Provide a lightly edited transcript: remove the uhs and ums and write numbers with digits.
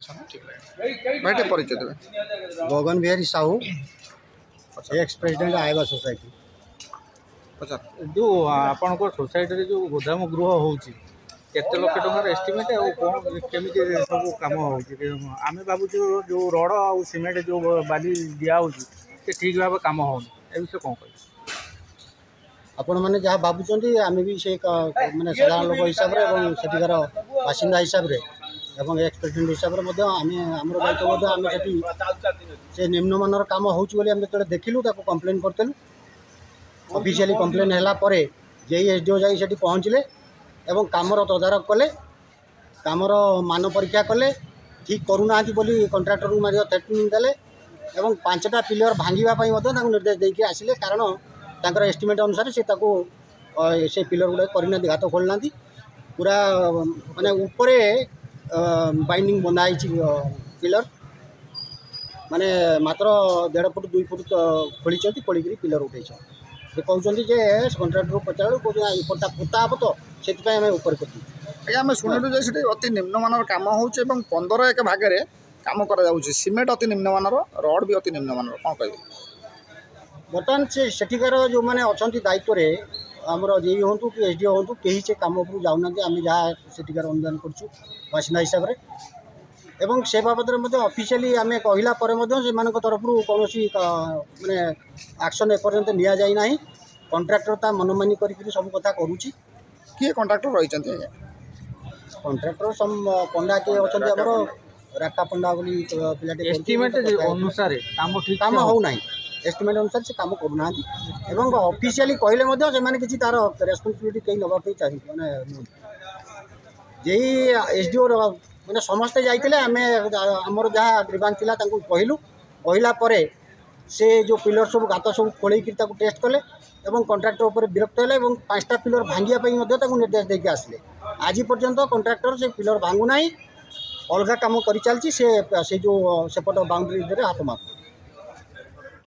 भाई परिचय देवे। गगन बिहारी साहू, एक्स प्रेसिडेंट आयबा सोसाइटी। जो आपण सोसाइटी जो गोदाम गृह होची केते लक्ष टंकार एस्टिमेट और कौन केमी सब कम होमें भावुँ जो रड और सीमेंट जो बाली दिया होची ठीक भाव कम हो विषय कौन कह आपण मैंने जहाँ भावुं आम भी से मैंने साधारण लोक हिसाब से बासिंदा हिसाब से एक्स प्रेसिडेंट हिसाब से आम दायित्व आम से निम्नमानर कम हो देखिलु कंप्लेन करूँ ऑफिशियली कंप्लेन है जेई एसडीओ जाई पहुँचले एवं कामर तदारख कले कामर मान परीक्षा कले ठीक करूना बोली कंट्राक्टर को थ्रेटनिंग देले एवं 5टा पिलर भांगापी निर्देश देके आसिले कारण तांकर एस्टिमेट अनुसार से पिलर गुड़ा करना घात खोलना पूरा माने ऊपर बाइंडिंग बनाई पिलर माने मात्र 1.5 फुट 2 फुट खोली खोलिक पिलर उठे से कहते कंट्राक्टर को पचार पोता हम तो से ऊपर कर आम शुणु जे अति निम्नमानर कम हो 15 एक भागे कम कर सीमेंट अति निम्नमानर रड भी अति निम्नमानर कौन कह बर्तमान से सेठिकार जो मैंने अच्छा दायित्व आमर जेई हूँ कि एसडीओ हूँ कहीं से कम उपरू जाऊना आम जहाँ सेठिकार अनुदान करूँ बासिंदा हिसाब से एवं से बाबद ऑफिशियली आम कहला से तरफ कौन माने एक्शन एपर्यंत नि जाए ना कंट्राक्टर ता मनमानी कर सब कथा करुच्ची किए कंट्राक्टर रही कंट्राक्टर सम पंडा किए अच्छा राका पंडा बोली पिलाटे एस्टिमेट अनुसार काम ठीक काम होना एस्टिमेट अनुसार से काम करूना एवं ऑफिशियली कहले से किसी तार रेस्पॉन्सिबिलिटी कहीं नवाई चाहिए मैंने जेई एसडीओ मैंने समस्ते जाइए आमर जहाँ ग्रीवांस थिला कहलु कहला से जो पिलर सब गात सब खोल टेस्ट कले एवं कंट्राक्टर उपर विरक्त है 5टा पिलर भांगापी निर्देश देके आसिले आज पर्यंत कंट्राक्टर से पिलर भांगुना अलग कम कर चलती से जो सेपट बाउंड्री हाथ मार